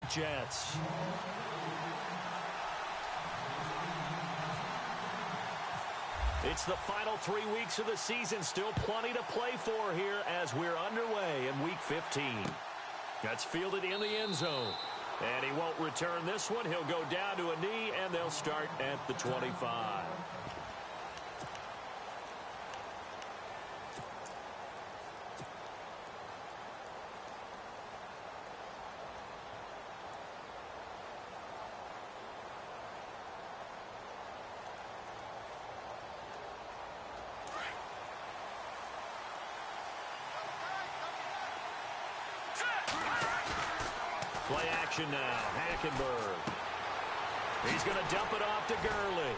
Jets. It's the final 3 weeks of the season. Still plenty to play for here as we're underway in Week 15. That's fielded in the end zone. And he won't return this one. He'll go down to a knee, and they'll start at the 25. Play action now. Hackenberg. He's going to dump it off to Gurley.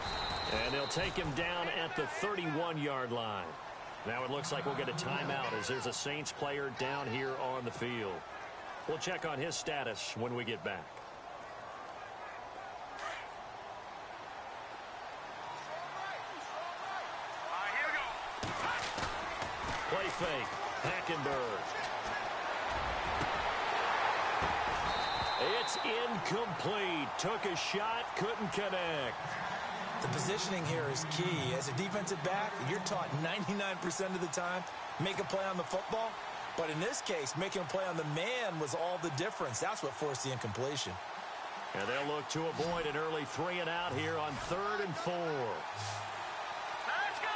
And they'll take him down at the 31-yard line. Now it looks like we'll get a timeout as there's a Saints player down here on the field. We'll check on his status when we get back. Play fake. Hackenberg. It's incomplete. Took a shot, couldn't connect. The positioning here is key. As a defensive back, you're taught 99% of the time, make a play on the football. But in this case, making a play on the man was all the difference. That's what forced the incompletion. And they'll look to avoid an early 3 and out here on 3rd and 4. Let's go!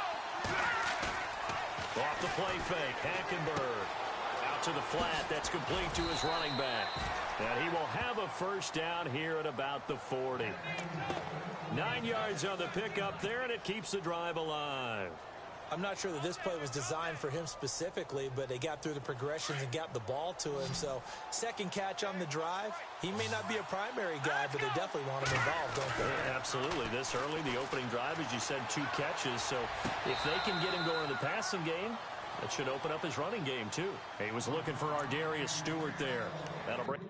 Off the play fake, Hackenberg. Out to the flat, that's complete to his running back. And he will have a first down here at about the 40. 9 yards on the pickup there, and it keeps the drive alive. I'm not sure that this play was designed for him specifically, but they got through the progressions and got the ball to him. So, second catch on the drive. He may not be a primary guy, but they definitely want him involved, don't they? Yeah, absolutely. This early, the opening drive, as you said, 2 catches. So, if they can get him going in the passing game, that should open up his running game, too. He was looking for Ardarius Stewart there. That'll bring...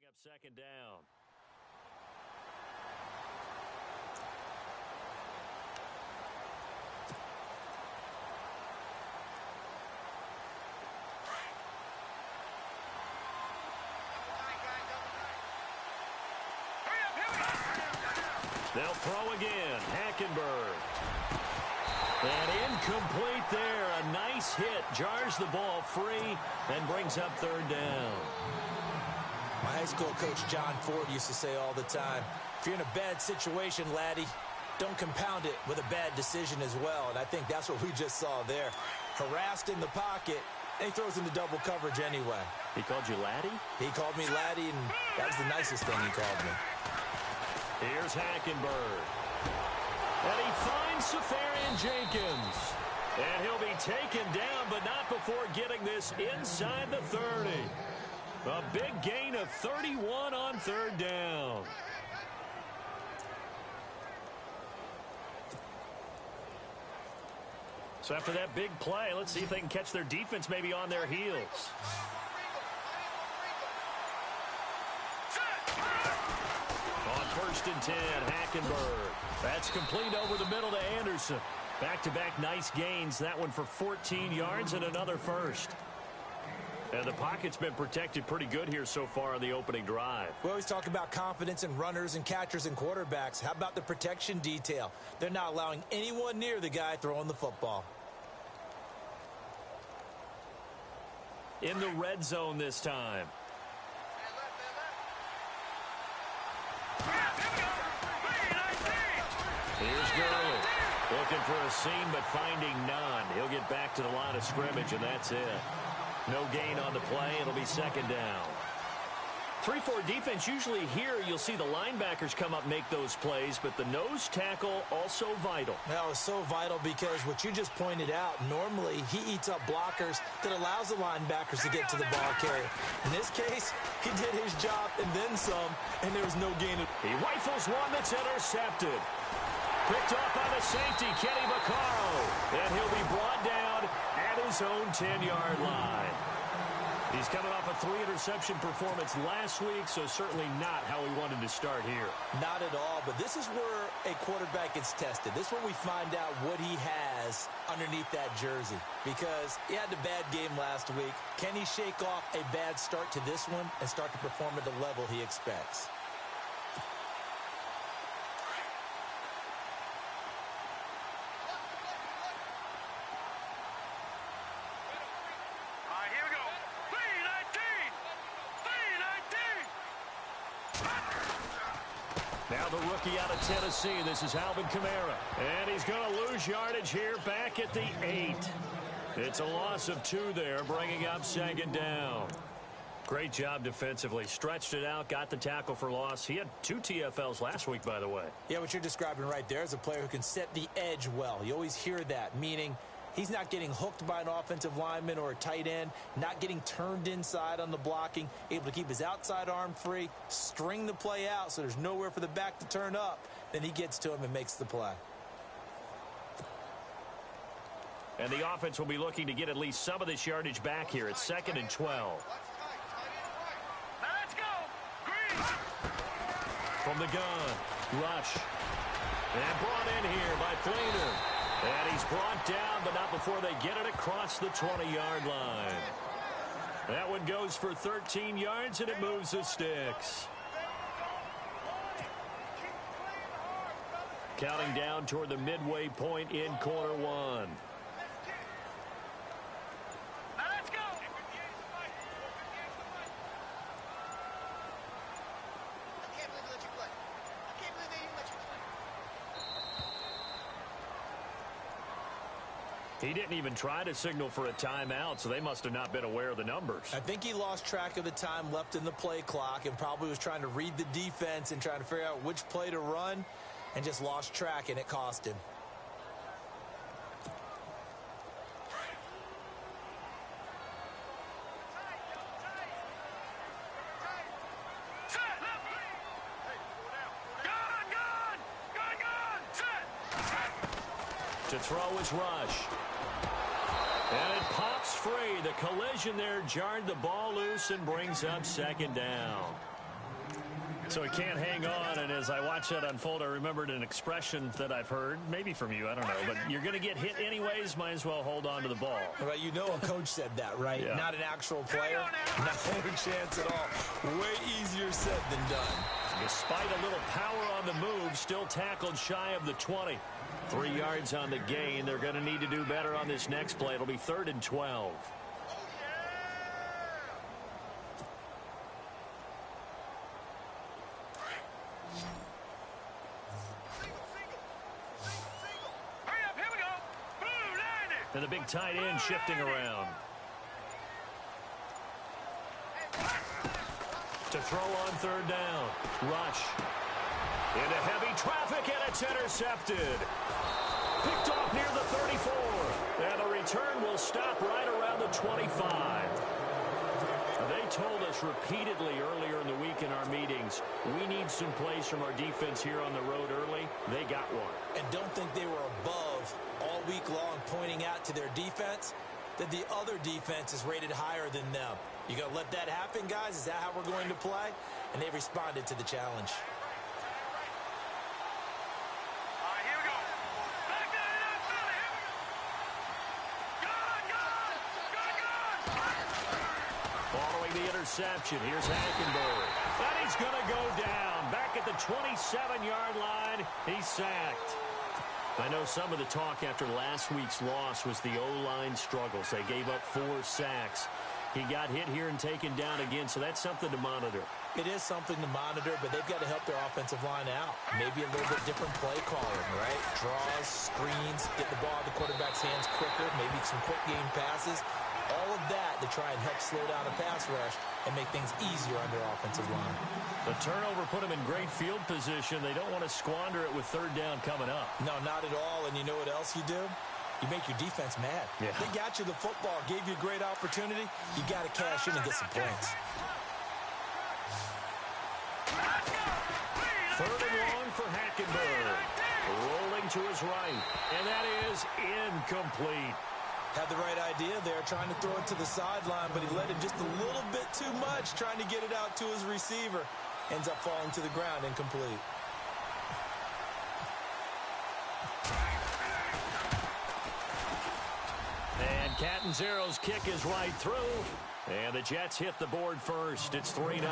Up second down. They'll throw again. Hackenberg. And incomplete there. A nice hit. Jars the ball free and brings up 3rd down. My high school coach, John Ford, used to say all the time, if you're in a bad situation, laddie, don't compound it with a bad decision as well. And I think that's what we just saw there. Harassed in the pocket, and he throws into double coverage anyway. He called you laddie? He called me laddie, and that was the nicest thing he called me. Here's Hackenberg. And he finds Safarian Jenkins. And he'll be taken down, but not before getting this inside the 30. A big gain of 31 on 3rd down. So after that big play, let's see if they can catch their defense maybe on their heels. On 1st and 10, Hackenberg. That's complete over the middle to Anderson. Back-to-back nice gains. That one for 14 yards and another first. And the pocket's been protected pretty good here so far on the opening drive. We always talk about confidence in runners and catchers and quarterbacks. How about the protection detail? They're not allowing anyone near the guy throwing the football. In the red zone this time. Here's Gurley. Looking for a seam, but finding none. He'll get back to the line of scrimmage, and that's it. No gain on the play. It'll be second down. 3-4 defense, usually here you'll see the linebackers come up make those plays, but the nose tackle also vital. That was so vital because what you just pointed out, normally he eats up blockers that allows the linebackers to get to the ball carrier. In this case, he did his job and then some, and there was no gain. He rifles one that's intercepted. Picked off by the safety, Kenny Vaccaro, and he'll be brought down at his own 10-yard line. He's coming off a 3-interception performance last week, so certainly not how he wanted to start here. Not at all, but this is where a quarterback gets tested. This is where we find out what he has underneath that jersey, because he had a bad game last week. Can he shake off a bad start to this one and start to perform at the level he expects? Now the rookie out of Tennessee, this is Alvin Kamara. And he's going to lose yardage here back at the 8. It's a loss of 2 there, bringing up second down. Great job defensively. Stretched it out, got the tackle for loss. He had 2 TFLs last week, by the way. Yeah, what you're describing right there is a player who can set the edge well. You always hear that, meaning he's not getting hooked by an offensive lineman or a tight end, not getting turned inside on the blocking, able to keep his outside arm free, string the play out so there's nowhere for the back to turn up. Then he gets to him and makes the play. And the offense will be looking to get at least some of this yardage back here. It's 2nd and 12. Let's go. Green. From the gun, Rush. And brought in here by Fleener. And he's brought down, but not before they get it across the 20-yard line. That one goes for 13 yards, and it moves the sticks. Counting down toward the midway point in quarter 1. Let's go. He didn't even try to signal for a timeout, so they must have not been aware of the numbers. I think he lost track of the time left in the play clock and probably was trying to read the defense and trying to figure out which play to run and just lost track, and it cost him. To throw is Rush. And it pops free. The collision there jarred the ball loose and brings up second down. So he can't hang on, and as I watch that unfold, I remembered an expression that I've heard, maybe from you, I don't know, but you're going to get hit anyways, might as well hold on to the ball. Well, you know a coach said that, right? Yeah. Not an actual player. No chance at all. Way easier said than done. Despite a little power on the move, still tackled shy of the 20. 3 yards on the gain. They're going to need to do better on this next play. It'll be 3rd and 12. And the big tight end shifting around. To throw on 3rd down. Rush. Into heavy traffic, and it's intercepted. Picked off near the 34. And the return will stop right around the 25. They told us repeatedly earlier in the week in our meetings, we need some plays from our defense here on the road early. They got one. And don't think they were above all week long pointing out to their defense that the other defense is rated higher than them. You going to let that happen, guys? Is that how we're going to play? And they responded to the challenge. Interception. Here's Hackenberg. And he's going to go down. Back at the 27-yard line, he's sacked. I know some of the talk after last week's loss was the O-line struggles. They gave up 4 sacks. He got hit here and taken down again, so that's something to monitor. It is something to monitor, but they've got to help their offensive line out. Maybe a little bit different play calling, right? Draws, screens, get the ball out of the quarterback's hands quicker, maybe some quick game passes. All of that to try and help slow down a pass rush and make things easier on their offensive line. The turnover put them in great field position. They don't want to squander it with third down coming up. No, not at all. And you know what else you do? You make your defense mad. Yeah. They got you the football, gave you a great opportunity. You got to cash in and get some points. Third and long for Hackenberg. Rolling to his right. And that is incomplete. Had the right idea there, trying to throw it to the sideline, but he let it just a little bit too much, trying to get it out to his receiver. Ends up falling to the ground, incomplete. And Catanzero's kick is right through. And the Jets hit the board first. It's 3-0.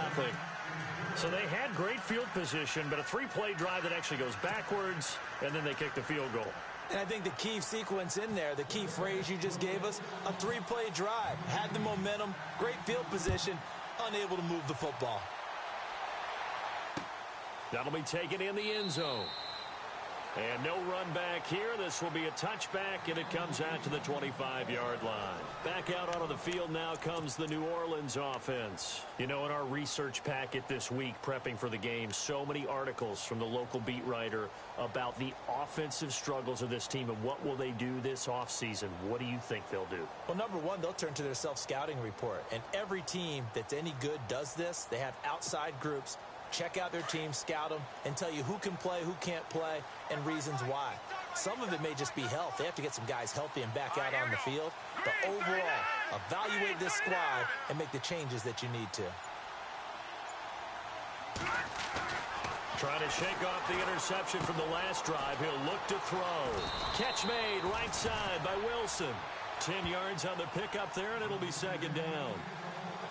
So they had great field position, but a three-play drive that actually goes backwards, and then they kick the field goal. And I think the key sequence in there, the key phrase you just gave us, a three-play drive. Had the momentum, great field position, unable to move the football. That'll be taken in the end zone. And no run back here. This will be a touchback, and it comes out to the 25-yard line. Back out onto the field now comes the New Orleans offense. You know, in our research packet this week, prepping for the game, so many articles from the local beat writer about the offensive struggles of this team and what will they do this offseason. What do you think they'll do? Well, number one, they'll turn to their self-scouting report. And every team that's any good does this. They have outside groups. Check out their team, scout them, and tell you who can play, who can't play, and reasons why. Some of it may just be health. They have to get some guys healthy and back out on the field. But overall, evaluate this squad and make the changes that you need to. Trying to shake off the interception from the last drive. He'll look to throw. Catch made right side by Wilson. 10 yards on the pickup there, and it'll be second down.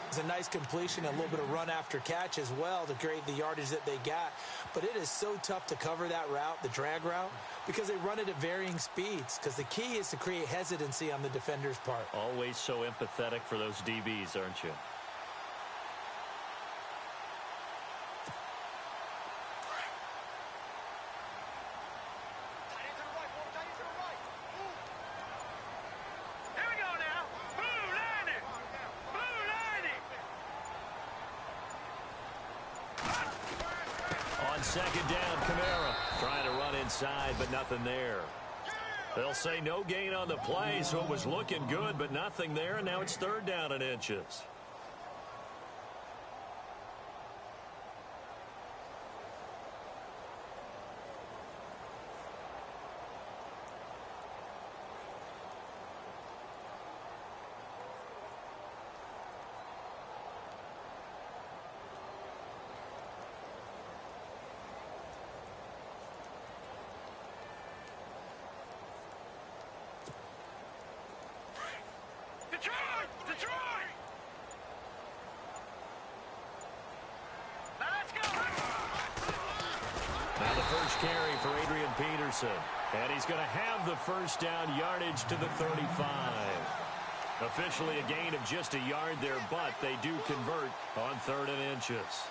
It's a nice completion, a little bit of run after catch as well to create the yardage that they got. But it is so tough to cover that route, the drag route, because they run it at varying speeds. Because the key is to create hesitancy on the defender's part. Always so empathetic for those DBs, aren't you? Second down, Kamara trying to run inside, but nothing there. They'll say no gain on the play, so it was looking good, but nothing there, and now it's third down and inches. Detroit! Now let's go! Now the first carry for Adrian Peterson. And he's going to have the first down yardage to the 35. Officially a gain of just a yard there, but they do convert on 3rd and inches.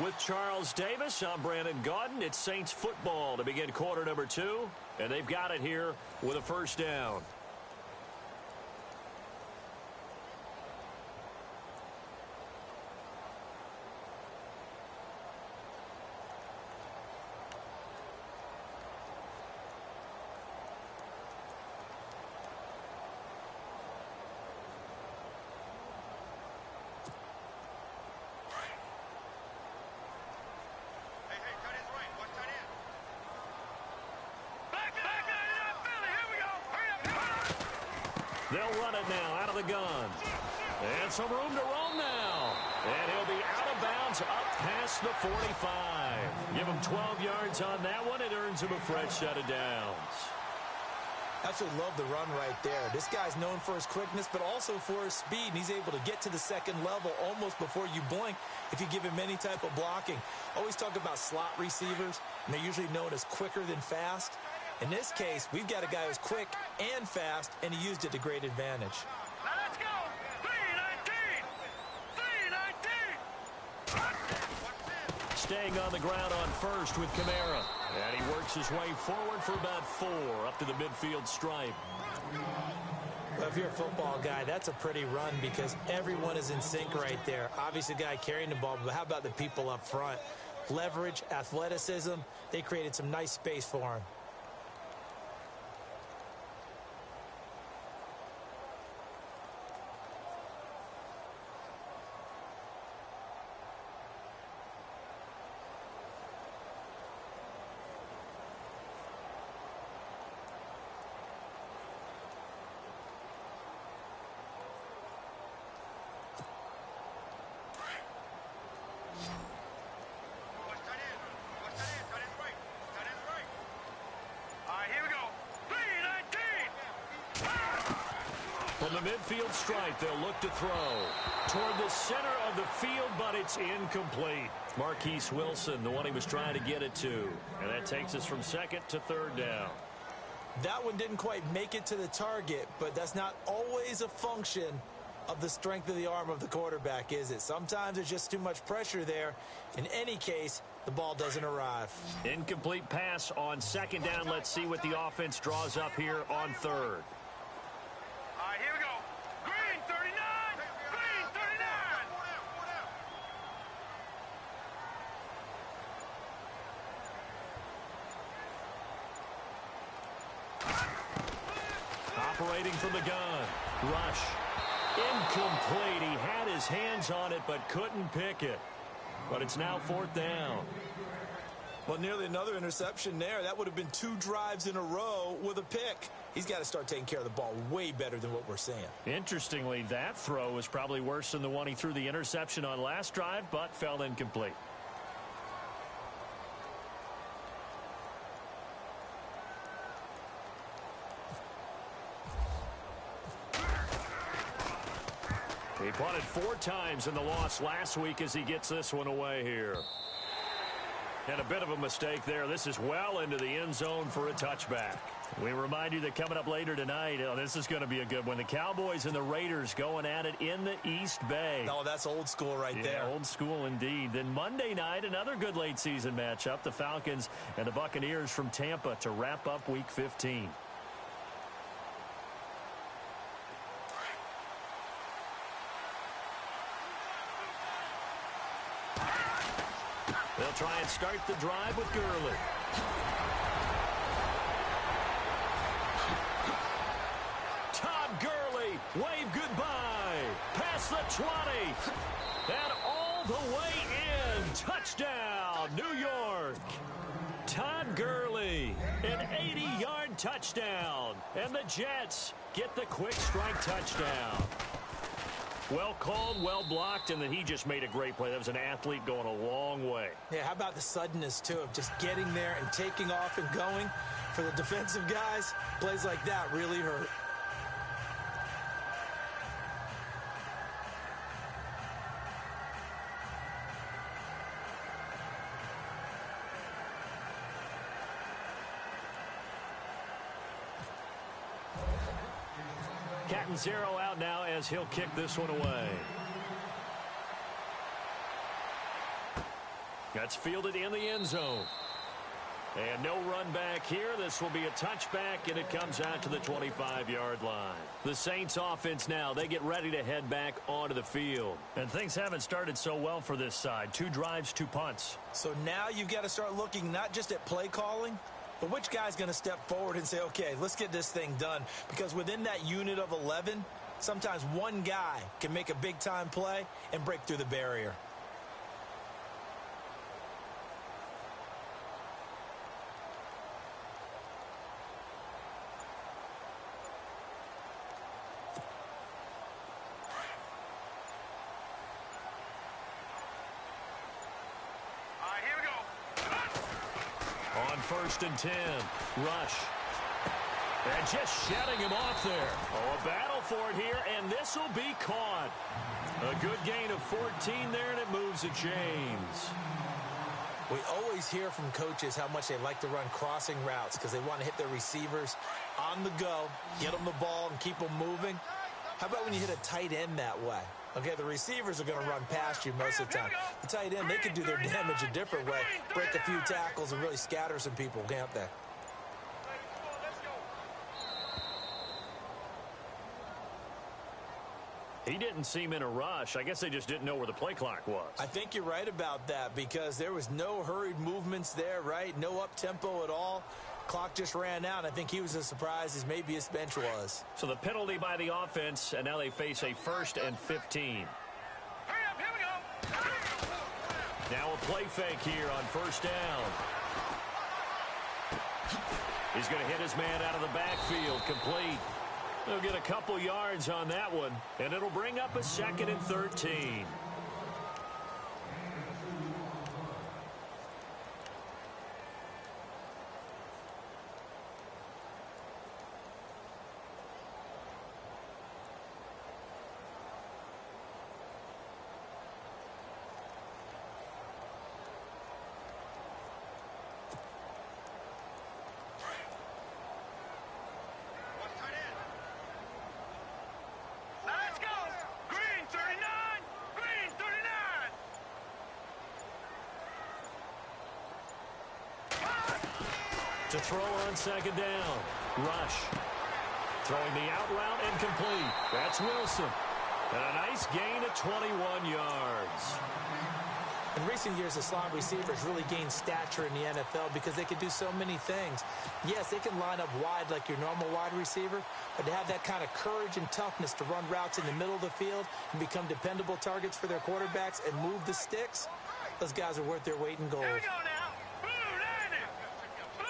With Charles Davis, I'm Brandon Gaudin. It's Saints football to begin quarter number 2, and they've got it here with a first down. They'll run it now out of the gun. And some room to roam now. And he'll be out of bounds up past the 45. Give him 12 yards on that one. It earns him a fresh set of downs. Absolutely love the run right there. This guy's known for his quickness, but also for his speed. And he's able to get to the second level almost before you blink if you give him any type of blocking. Always talk about slot receivers, and they're usually known as quicker than fast. In this case, we've got a guy who's quick and fast, and he used it to great advantage. Now let's go. 319. 319. Staying on the ground on first with Kamara. And he works his way forward for about 4 up to the midfield stripe. Well, if you're a football guy, that's a pretty run because everyone is in sync right there. Obviously, the guy carrying the ball, but how about the people up front? Leverage, athleticism, they created some nice space for him. From the midfield stripe, they'll look to throw toward the center of the field, but it's incomplete. Marquise Wilson, the one he was trying to get it to. And that takes us from second to third down. That one didn't quite make it to the target, but that's not always a function of the strength of the arm of the quarterback, is it? Sometimes there's just too much pressure there. In any case, the ball doesn't arrive. Incomplete pass on second down. Let's see what the offense draws up here on third. All right, here we go. Green 39. Green 39. Operating from the gun. Rush. Incomplete. He had his hands on it but couldn't pick it. But it's now fourth down. Well, nearly another interception there. That would have been 2 drives in a row with a pick. He's got to start taking care of the ball way better than what we're seeing. Interestingly, that throw was probably worse than the one he threw the interception on last drive, but fell incomplete. He punted 4 times in the loss last week as he gets this one away here. And a bit of a mistake there. This is well into the end zone for a touchback. We remind you that coming up later tonight, this is going to be a good one. The Cowboys and the Raiders going at it in the East Bay. Oh, that's old school right there. Old school indeed. Then Monday night, another good late season matchup. The Falcons and the Buccaneers from Tampa to wrap up Week 15. They'll try and start the drive with Gurley. Todd Gurley, wave goodbye. Past the 20. And all the way in. Touchdown, New York. Todd Gurley, an 80-yard touchdown. And the Jets get the quick strike touchdown. Well called, well blocked, and then he just made a great play. That was an athlete going a long way. Yeah, how about the suddenness, too, of just getting there and taking off and going? For the defensive guys, plays like that really hurt. Catanzaro out now as he'll kick this one away. That's fielded in the end zone. And no run back here. This will be a touchback, and it comes out to the 25-yard line. The Saints offense now, they get ready to head back onto the field. And things haven't started so well for this side. 2 drives, 2 punts. So now you've got to start looking not just at play calling, but which guy's going to step forward and say, okay, let's get this thing done? Because within that unit of 11, sometimes one guy can make a big-time play and break through the barrier. 1st and 10. Rush. And just shutting him off there. Oh, a battle for it here, and this will be caught. A good gain of 14 there, and it moves the chains. We always hear from coaches how much they like to run crossing routes because they want to hit their receivers on the go, get them the ball, and keep them moving. How about when you hit a tight end that way? Okay, the receivers are going to run past you most of the time. The tight end, they can do their damage a different way, break a few tackles and really scatter some people, can't they? He didn't seem in a rush. I guess they just didn't know where the play clock was. I think you're right about that because there was no hurried movements there, right? No up-tempo at all. Clock just ran out. I think he was as surprised as maybe his bench was. So the penalty by the offense, and now they face a 1st and 15. Hurry up, here we go. Now a play fake here on 1st down. He's going to hit his man out of the backfield, complete. They'll get a couple yards on that one, and it'll bring up a 2nd and 13. Let's go. Green 39. Green 39. To throw on 2nd down. Rush. Throwing the out route and complete. That's Wilson. And a nice gain of 21 yards. In recent years, the slot receivers really gained stature in the NFL because they can do so many things. Yes, they can line up wide like your normal wide receiver, but to have that kind of courage and toughness to run routes in the middle of the field and become dependable targets for their quarterbacks and move the sticks, those guys are worth their weight in gold. Here we go now. Blue 90. Blue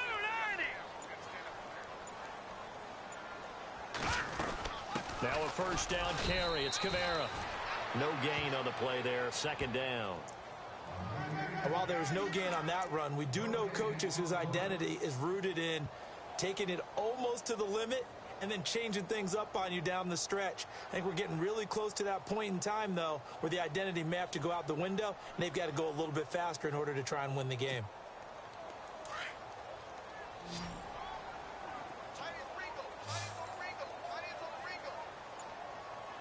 90. Now a 1st down carry. It's Kamara. No gain on the play there. 2nd down. And while there was no gain on that run, we do know coaches whose identity is rooted in taking it almost to the limit and then changing things up on you down the stretch. I think we're getting really close to that point in time, though, where the identity may have to go out the window, and they've got to go a little bit faster in order to try and win the game.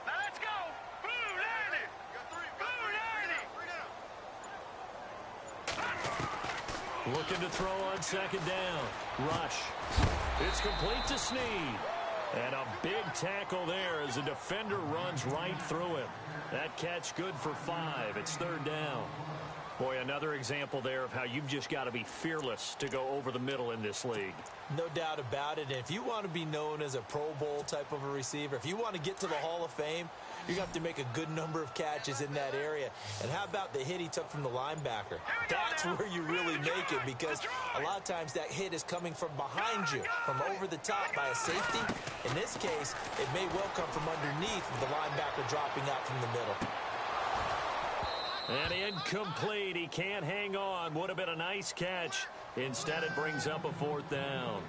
Now let's go. Blue 90. Blue 90. Looking to throw on 2nd down. Rush. It's complete to Snead. And a big tackle there as the defender runs right through him. That catch good for 5. It's 3rd down. Boy, another example there of how you've just got to be fearless to go over the middle in this league. No doubt about it. And if you want to be known as a Pro Bowl type of a receiver, if you want to get to the Hall of Fame, you're going to have to make a good number of catches in that area. And how about the hit he took from the linebacker? That's where you really make it, because a lot of times that hit is coming from behind you, from over the top by a safety. In this case, it may well come from underneath with the linebacker dropping out from the middle. And incomplete. He can't hang on. Would have been a nice catch. Instead, it brings up a 4th down.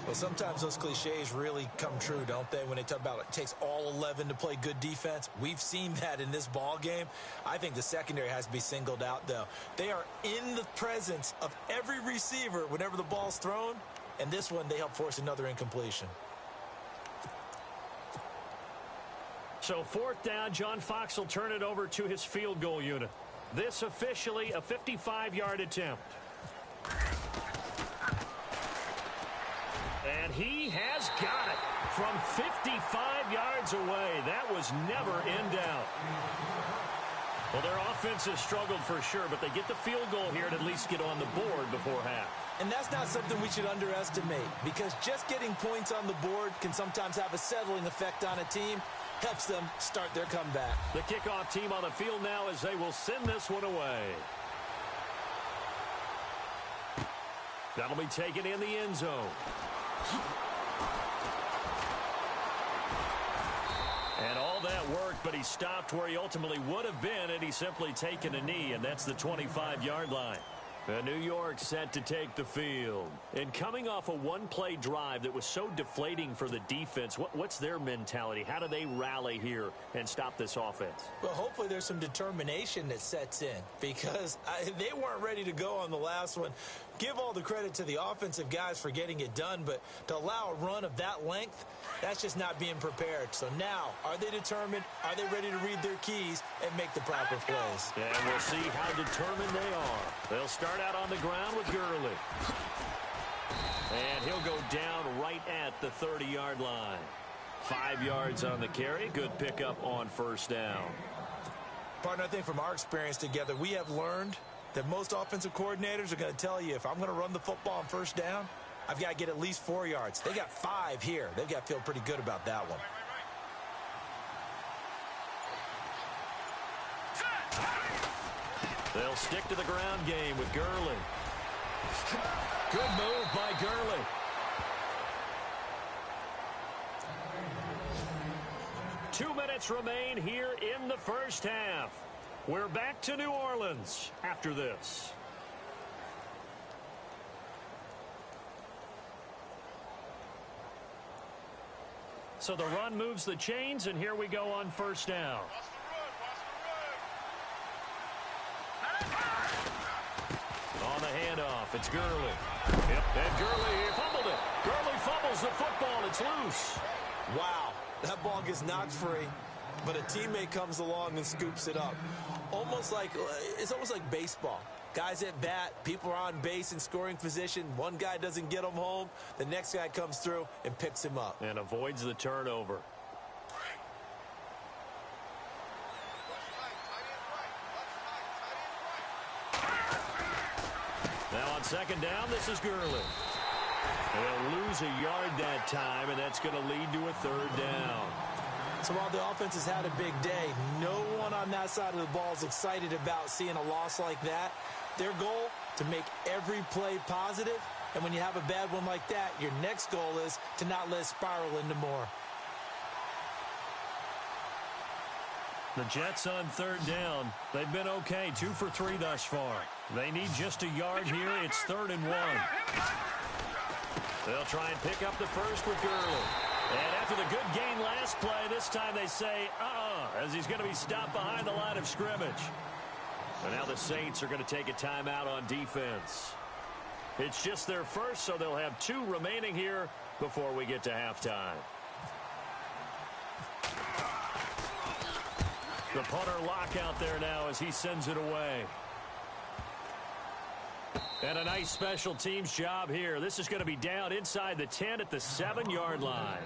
Well, sometimes those cliches really come true, don't they? When they talk about it takes all 11 to play good defense. We've seen that in this ball game. I think the secondary has to be singled out, though. They are in the presence of every receiver whenever the ball's thrown. And this one, they help force another incompletion. So 4th down, John Fox will turn it over to his field goal unit. This officially a 55-yard attempt. And he has got it from 55 yards away. That was never in doubt. Well, their offense has struggled for sure, but they get the field goal here and at least get on the board before half. And that's not something we should underestimate, because just getting points on the board can sometimes have a settling effect on a team. Helps them start their comeback. The kickoff team on the field now as they will send this one away. That'll be taken in the end zone. And all that worked, but he stopped where he ultimately would have been had he simply taken a knee, and that's the 25-yard line. New York set to take the field. And coming off a one-play drive that was so deflating for the defense, what's their mentality? How do they rally here and stop this offense? Well, hopefully there's some determination that sets in because they weren't ready to go on the last one. Give all the credit to the offensive guys for getting it done, but to allow a run of that length, that's just not being prepared. So now, are they determined? Are they ready to read their keys and make the proper plays? And we'll see how determined they are. They'll start out on the ground with Gurley. And he'll go down right at the 30-yard line. 5 yards on the carry. Good pickup on first down. Partner, I think from our experience together, we have learned that most offensive coordinators are going to tell you, if I'm going to run the football on first down, I've got to get at least 4 yards. They got 5 here. They've got to feel pretty good about that one. They'll stick to the ground game with Gurley. Good move by Gurley. Two minutes remain here in the first half. We're back to New Orleans after this. So the run moves the chains, and here we go on first down. On the handoff, it's Gurley. Yep, and Gurley fumbled it. Gurley fumbles the football. It's loose. Wow, that ball gets knocked free, but a teammate comes along and scoops it up. It's almost like baseball. Guys at bat, people are on base in scoring position. One guy doesn't get him home. The next guy comes through and picks him up. And avoids the turnover. Now on second down, this is Gurley. They'll lose a yard that time, and that's going to lead to a third down. So while the offense has had a big day, no one on that side of the ball is excited about seeing a loss like that. Their goal, to make every play positive, and when you have a bad one like that, your next goal is to not let it spiral into more. The Jets on third down. They've been okay, 2 for 3 thus far. They need just a yard here. It's 3rd and 1. They'll try and pick up the first with Gurley. And after the good gain last play, this time they say, as he's going to be stopped behind the line of scrimmage. And now the Saints are going to take a timeout on defense. It's just their first, so they'll have 2 remaining here before we get to halftime. The punter lock out there now as he sends it away. And a nice special teams job here. This is going to be down inside the 10 at the 7-yard line.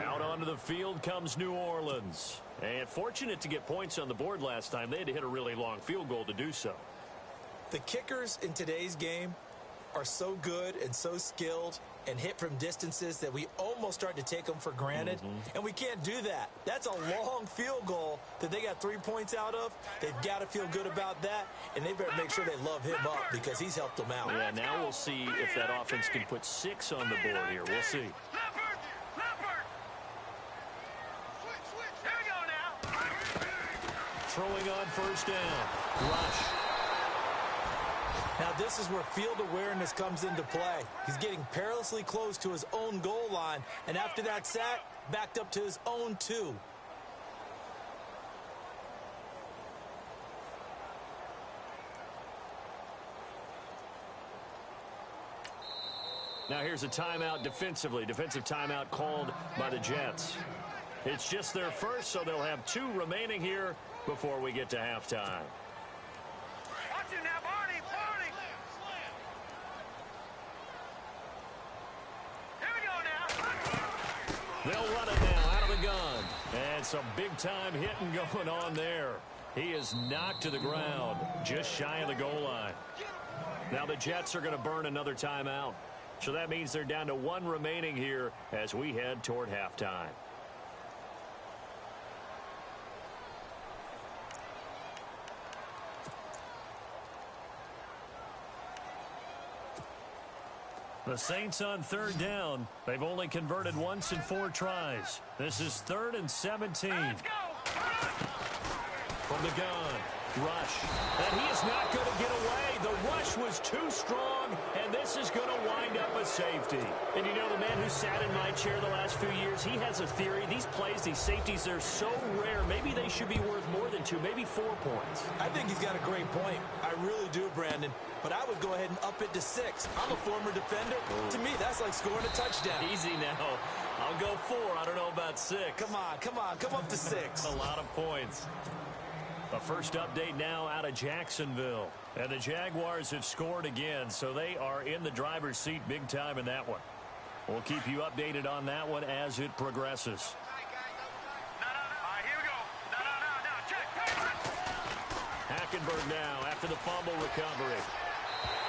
Out onto the field comes New Orleans. And fortunate to get points on the board last time. They had to hit a really long field goal to do so. The kickers in today's game are so good and so skilled and hit from distances that we almost start to take them for granted. And we can't do that. That's a long field goal that they got 3 points out of. They've got to feel good about that, and they better make sure they love him up because he's helped them out. Yeah, now we'll see if that offense can put 6 on the board here. We'll see. Throwing on first down. Rush. Now this is where field awareness comes into play. He's getting perilously close to his own goal line, and after that sack, backed up to his own 2. Now here's a timeout defensively. Defensive timeout called by the Jets. It's just their first, so they'll have 2 remaining here before we get to halftime. Watch it now, Barney, Barney. Here we go now. They'll run it now out of the gun. And some big-time hitting going on there. He is knocked to the ground just shy of the goal line. Now the Jets are going to burn another timeout. So that means they're down to 1 remaining here as we head toward halftime. The Saints on third down. They've only converted once in 4 tries. This is 3rd and 17. Let's go. From the gun, Rush. And he is not going to get away. The rush was too strong, and this is going to wind up a safety. And you know, the man who sat in my chair the last few years, he has a theory. These plays, these safeties, they're so rare. Maybe they should be worth more than 2, maybe 4 points. I think he's got a great point. I really do, Brandon. But I would go ahead and up it to 6. I'm a former defender. To me, that's like scoring a touchdown. Easy now. I'll go 4. I don't know about 6. Come on. Come up to 6. A lot of points. The first update now out of Jacksonville. And the Jaguars have scored again, so they are in the driver's seat big time in that one. We'll keep you updated on that one as it progresses. Here we go. No. Check. Hackenberg now after the fumble recovery.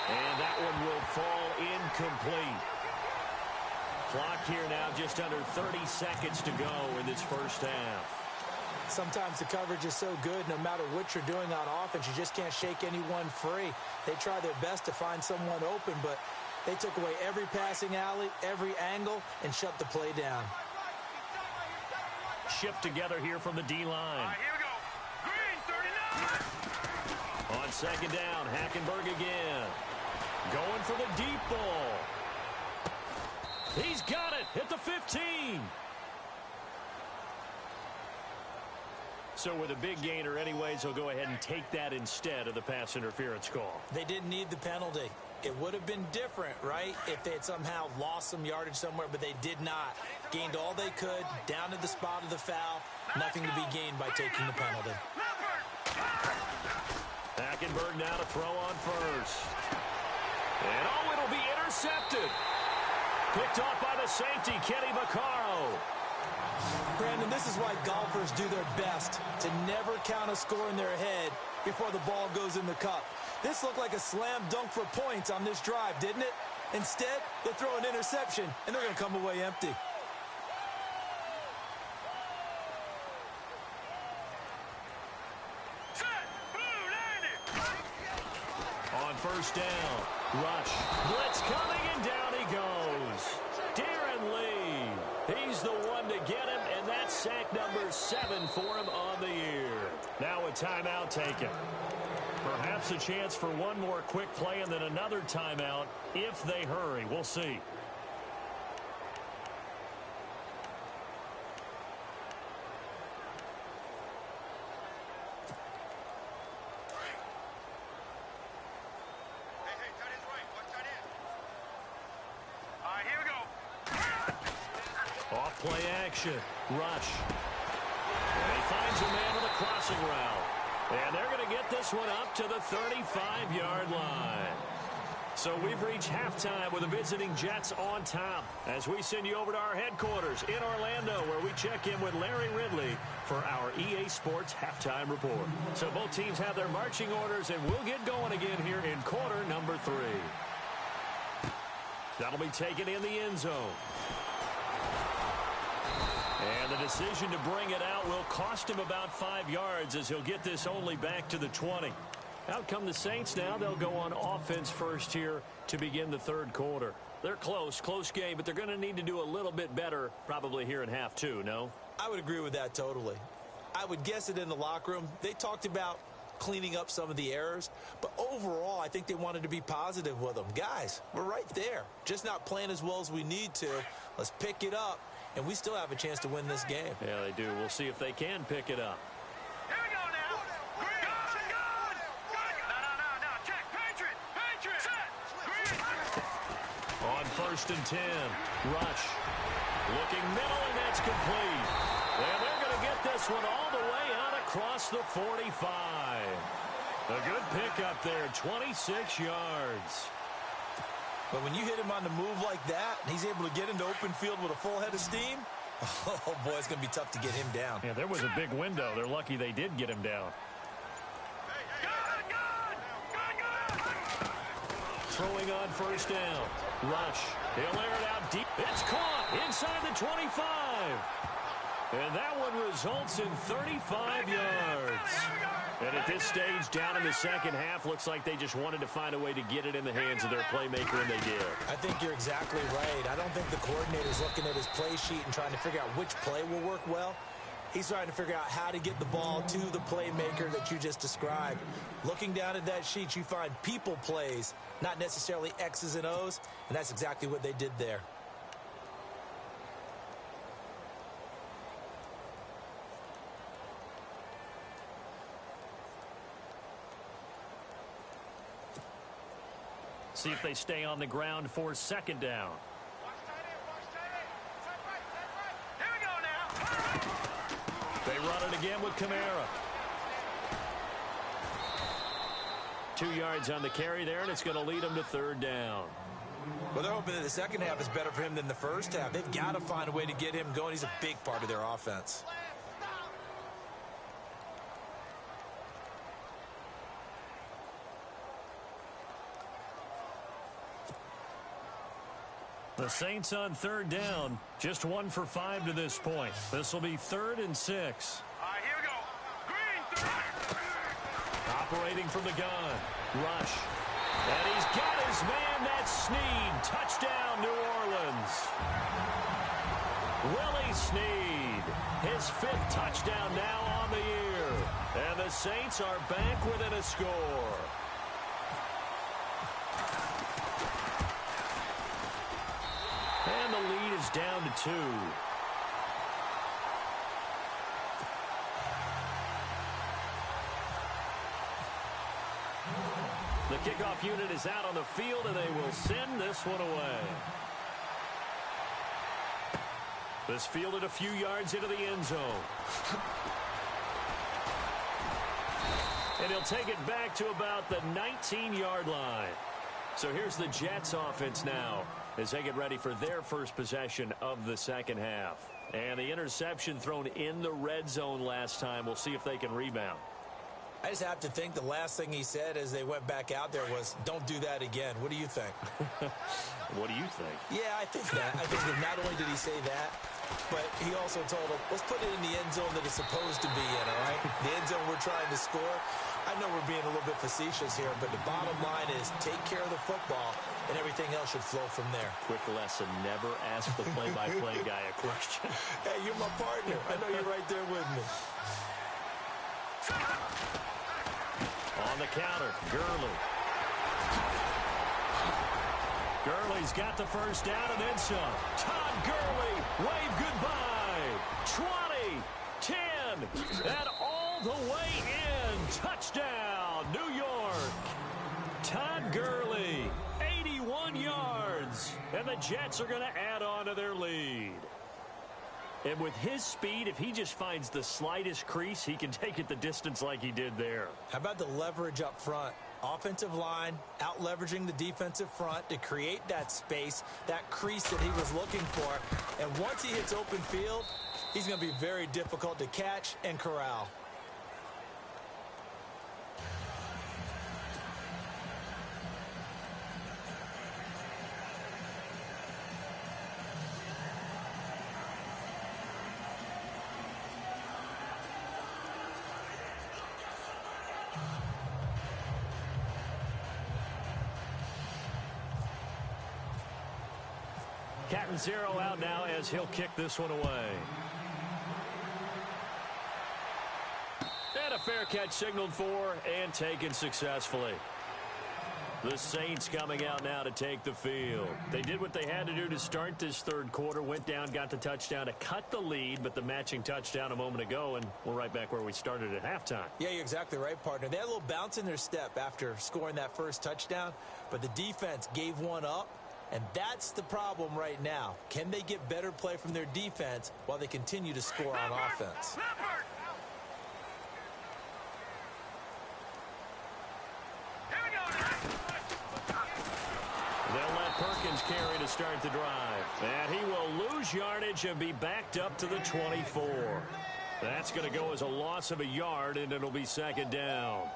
And that one will fall incomplete. Clock here now just under 30 seconds to go in this first half. Sometimes the coverage is so good, no matter what you're doing on offense, you just can't shake anyone free. They try their best to find someone open, but they took away every passing alley, every angle, and shut the play down. Shift together here from the D-line. Here we go. Green, 39. On second down, Hackenberg again. Going for the deep ball. He's got it at the 15. So with a big gainer anyways, he'll go ahead and take that instead of the pass interference call. They didn't need the penalty. It would have been different, right, if they had somehow lost some yardage somewhere, but they did not. Gained all they could, down to the spot of the foul. Nothing to be gained by taking the penalty. Hackenberg now to throw on first. And oh, it'll be intercepted. Picked off by the safety, Kenny Vaccaro. Brandon, this is why golfers do their best to never count a score in their head before the ball goes in the cup. This looked like a slam dunk for points on this drive, didn't it? Instead, they throw an interception, and they're going to come away empty. On first down, Rush. Blitz coming, and down he goes. Darren Lee. He's the one to get him, and that's sack number 7 for him on the year. Now a timeout taken. Perhaps a chance for one more quick play and then another timeout if they hurry. We'll see. Play action. Rush. And he finds a man with a crossing route. And they're going to get this one up to the 35-yard line. So we've reached halftime with the visiting Jets on top as we send you over to our headquarters in Orlando where we check in with Larry Ridley for our EA Sports Halftime Report. So both teams have their marching orders, and we'll get going again here in quarter number 3. That'll be taken in the end zone. And the decision to bring it out will cost him about 5 yards as he'll get this only back to the 20. Out come the Saints now. They'll go on offense first here to begin the third quarter. They're close game, but they're going to need to do a little bit better probably here in half 2, no? I would agree with that totally. I would guess it in the locker room. They talked about cleaning up some of the errors, but overall I think they wanted to be positive with them. Guys, we're right there. Just not playing as well as we need to. Let's pick it up. And we still have a chance to win this game. Yeah, they do. We'll see if they can pick it up. Here we go now. Good. No. Check. Patriot. Set. On first and 10, Rush. Looking middle, and that's complete. And they're going to get this one all the way out across the 45. A good pickup there, 26 yards. But when you hit him on the move like that, and he's able to get into open field with a full head of steam, oh, boy, it's going to be tough to get him down. Yeah, there was a big window. They're lucky they did get him down. Throwing on first down. Rush. He'll air it out deep. It's caught inside the 25. And that one results in 35 yards. And at this stage, down in the second half, looks like they just wanted to find a way to get it in the hands of their playmaker, and they did. I think you're exactly right. I don't think the coordinator's looking at his play sheet and trying to figure out which play will work well. He's trying to figure out how to get the ball to the playmaker that you just described. Looking down at that sheet, you find people plays, not necessarily X's and O's, and that's exactly what they did there. See if they stay on the ground for second down. Here we go now. They run it again with Kamara. 2 yards on the carry there, and it's going to lead them to third down. Well, they're hoping that the second half is better for him than the first half. They've got to find a way to get him going. He's a big part of their offense. The Saints on third down, just 1 for 5 to this point. This will be 3rd and 6. All right, here we go. Green, Operating from the gun. Rush. And he's got his man, that's Snead. Touchdown, New Orleans. Willie Snead. His 5th touchdown now on the year. And the Saints are back within a score. And the lead is down to 2. The kickoff unit is out on the field, and they will send this one away. This fielded a few yards into the end zone. And he'll take it back to about the 19-yard line. So here's the Jets offense now as they get ready for their first possession of the second half. And the interception thrown in the red zone last time. We'll see if they can rebound. I just have to think the last thing he said as they went back out there was, don't do that again. What do you think? What do you think? Yeah, I think that. I think that not only did he say that, but he also told him, let's put it in the end zone that it's supposed to be in, all right? The end zone we're trying to score. I know we're being a little bit facetious here, but the bottom line is take care of the football, and everything else should flow from there. Quick lesson, never ask the play-by-play guy a question. Hey, you're my partner. I know you're right there with me. On the counter, Gurley. Gurley's got the first down and then some. Todd Gurley, wave goodbye. 20, 10, and all the way in. Touchdown, New York. Todd Gurley, 81 yards. And the Jets are going to add on to their lead. And with his speed, if he just finds the slightest crease, he can take it the distance like he did there. How about the leverage up front? Offensive line out leveraging the defensive front to create that space, that crease that he was looking for. And once he hits open field, he's going to be very difficult to catch and corral. Catanzaro out now as he'll kick this one away. And a fair catch signaled for and taken successfully. The Saints coming out now to take the field. They did what they had to do to start this third quarter. Went down, got the touchdown to cut the lead, but the matching touchdown a moment ago, and we're right back where we started at halftime. Yeah, you're exactly right, partner. They had a little bounce in their step after scoring that first touchdown, but the defense gave one up. And that's the problem right now. Can they get better play from their defense while they continue to score on offense? They'll let Perkins carry to start the drive. And he will lose yardage and be backed up to the 24. That's going to go as a loss of a yard, and it'll be second down.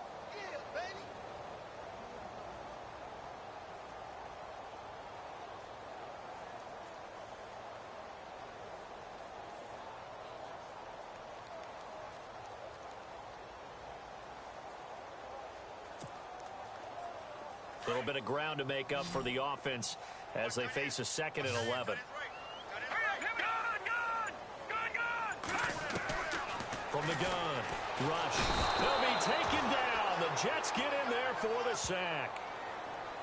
A little bit of ground to make up for the offense as they face a 2nd and 11. from the gun. Rush. They'll be taken down. The Jets get in there for the sack.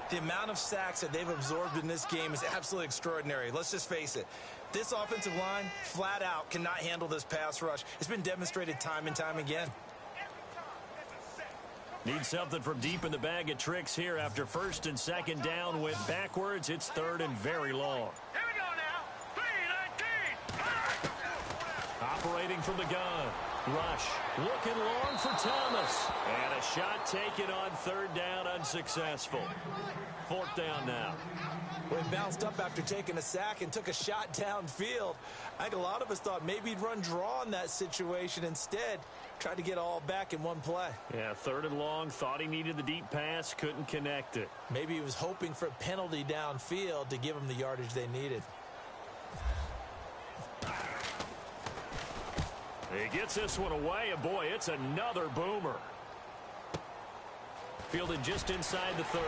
The amount of sacks that they've absorbed in this game is absolutely extraordinary. Let's just face it. This offensive line, flat out, cannot handle this pass rush. It's been demonstrated time and time again. Need something from deep in the bag of tricks here after first and second down went backwards. It's third and very long. Here we go now. 3-19. Operating from the gun. Rush. Looking long for Thomas. And a shot taken on third down, unsuccessful. Fourth down now. Well, he bounced up after taking a sack and took a shot downfield. I think a lot of us thought maybe he'd run draw in that situation. Instead, tried to get all back in one play. Yeah, third and long. Thought he needed the deep pass. Couldn't connect it. Maybe he was hoping for a penalty downfield to give him the yardage they needed. He gets this one away, and boy, it's another boomer. Fielded just inside the 30.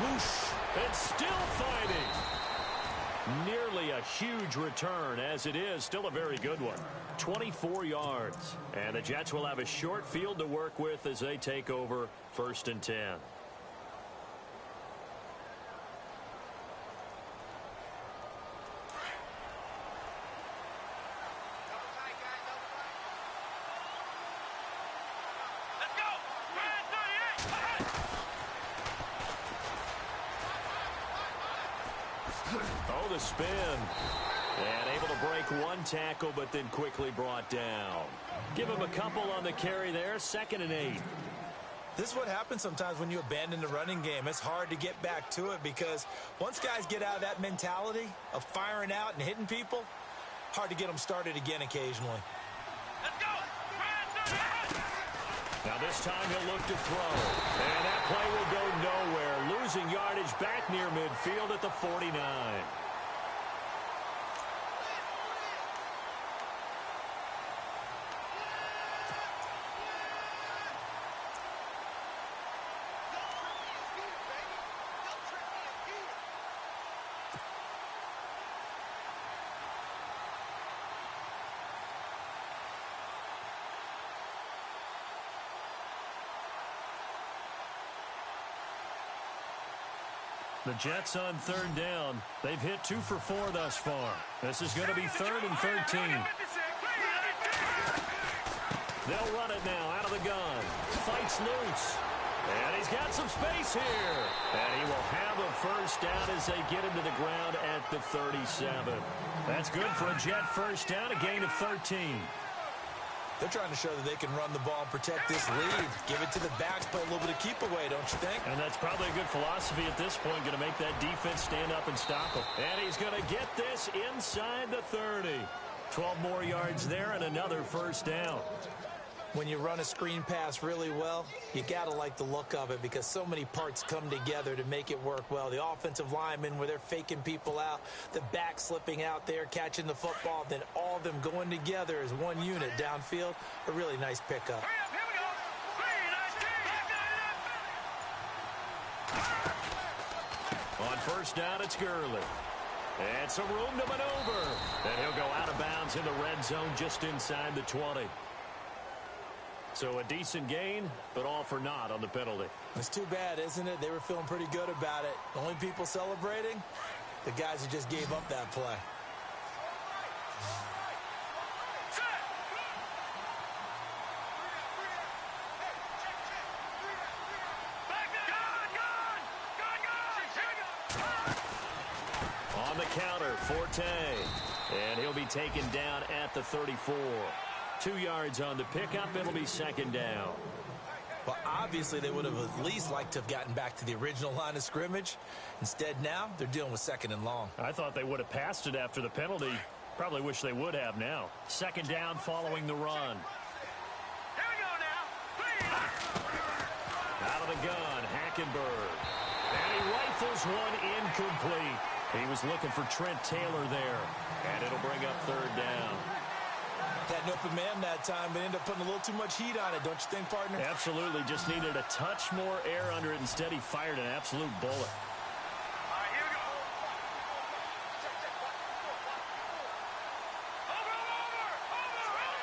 Whoosh. And still fighting. Nearly a huge return, as it is. Still a very good one. 24 yards. And the Jets will have a short field to work with as they take over first and 10. Oh, the spin. And able to break one tackle, but then quickly brought down. Give him a couple on the carry there. 2nd and 8. This is what happens sometimes when you abandon the running game. It's hard to get back to it because once guys get out of that mentality of firing out and hitting people, hard to get them started again occasionally. Let's go. Now this time he'll look to throw. And that play will go nowhere. Losing yardage back near midfield at the 49. The Jets on third down. They've hit 2 for 4 thus far. This is going to be 3rd and 13. They'll run it now out of the gun. Fights loose. And he's got some space here. And he will have a first down as they get him to the ground at the 37. That's good for a Jet first down, a gain of 13. They're trying to show that they can run the ball and protect this lead. Give it to the backs, play a little bit of keep away, don't you think? And that's probably a good philosophy at this point. Going to make that defense stand up and stop him. And he's going to get this inside the 30. 12 more yards there and another first down. When you run a screen pass really well, you got to like the look of it because so many parts come together to make it work well. The offensive linemen where they're faking people out, the back slipping out there, catching the football, then all of them going together as one unit downfield. A really nice pickup. On first down, it's Gurley. And some room to maneuver. And he'll go out of bounds in the red zone just inside the 20. So a decent gain, but all for naught on the penalty. It's too bad, isn't it? They were feeling pretty good about it. The only people celebrating, the guys who just gave up that play. On the counter, Forte. And he'll be taken down at the 34. 2 yards on the pickup. It'll be 2nd down. Well, obviously, they would have at least liked to have gotten back to the original line of scrimmage. Instead, now, they're dealing with 2nd and long. I thought they would have passed it after the penalty. Probably wish they would have now. 2nd down following the run. Here we go now. Out of the gun, Hackenberg. And he rifles one incomplete. He was looking for Trent Taylor there. And it'll bring up 3rd down. Had an open man that time, but ended up putting a little too much heat on it, don't you think, partner? Absolutely. Just needed a touch more air under it. Instead, he fired an absolute bullet. All right, here we go. Over.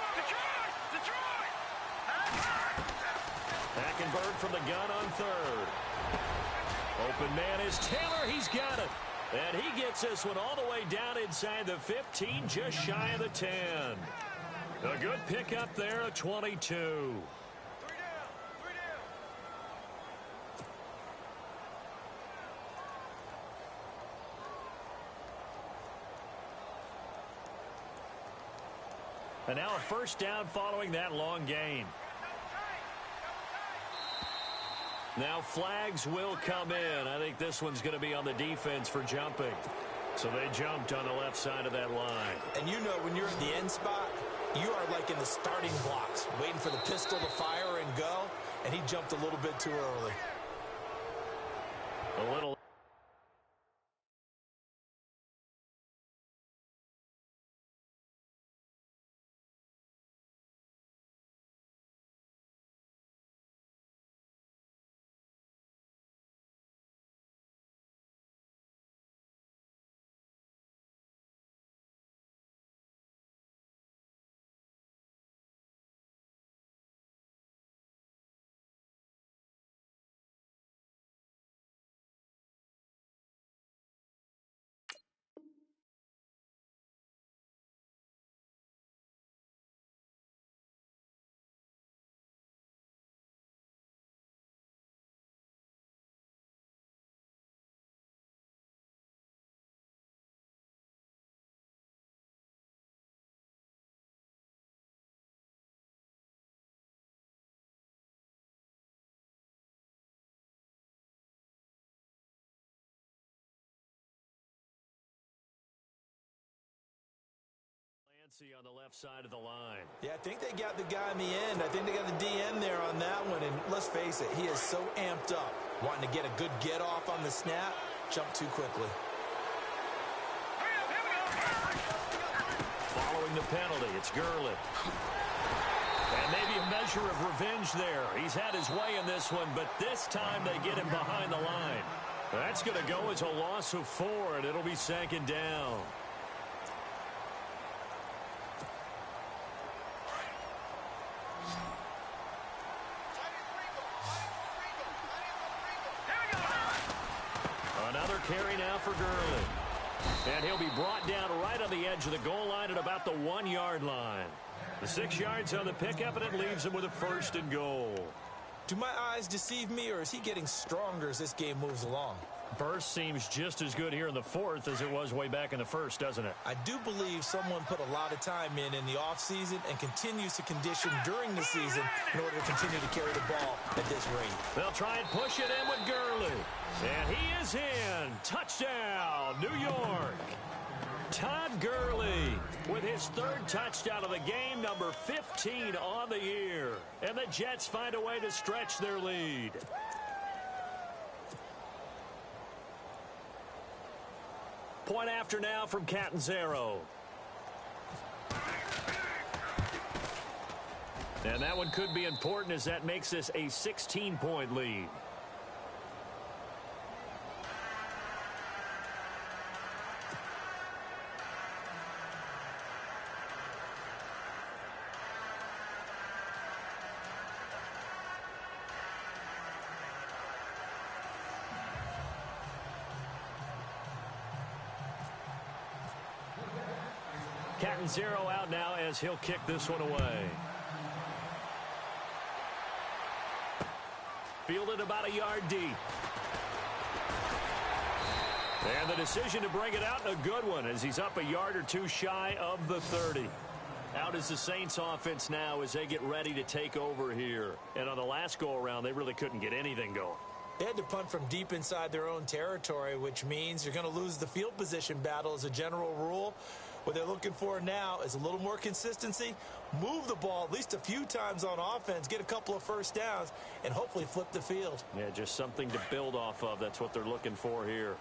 Detroit! Hackenberg from the gun on third. Open man is Taylor. He's got it. And he gets this one all the way down inside the 15, just shy of the 10. A good pickup there, a 22. 3 down. 3 down. And now a first down following that long gain. Now flags will come in. I think this one's going to be on the defense for jumping. So they jumped on the left side of that line. And you know when you're in the end spot, you are like in the starting blocks, waiting for the pistol to fire and go, and he jumped a little bit too early. A little. On the left side of the line. Yeah, I think they got the guy in the end. I think they got the DN there on that one. And let's face it, he is so amped up, wanting to get a good get off on the snap, jump too quickly. Following the penalty, it's Gurley. And maybe a measure of revenge there. He's had his way in this one, but this time they get him behind the line. That's going to go as a loss of 4, and it'll be second down. Carry now for Gurley. And he'll be brought down right on the edge of the goal line at about the 1-yard line. The 6 yards on the pickup, and it leaves him with a first and goal. Do my eyes deceive me, or is he getting stronger as this game moves along? Burst seems just as good here in the 4th as it was way back in the 1st, doesn't it? I do believe someone put a lot of time in the offseason and continues to condition during the season in order to continue to carry the ball at this rate. They'll try and push it in with Gurley. And he is in. Touchdown, New York. Todd Gurley with his 3rd touchdown of the game, number 15 on the year. And the Jets find a way to stretch their lead. Point after now from Catanzaro. And that one could be important as that makes this a 16-point lead. Catanzaro out now as he'll kick this one away. Fielded about a yard deep. And the decision to bring it out, a good one, as he's up a yard or two shy of the 30. Out is the Saints offense now as they get ready to take over here. And on the last go-around, they really couldn't get anything going. They had to punt from deep inside their own territory, which means you're going to lose the field position battle as a general rule. What they're looking for now is a little more consistency, move the ball at least a few times on offense, get a couple of first downs, and hopefully flip the field. Yeah, just something to build off of. That's what they're looking for here.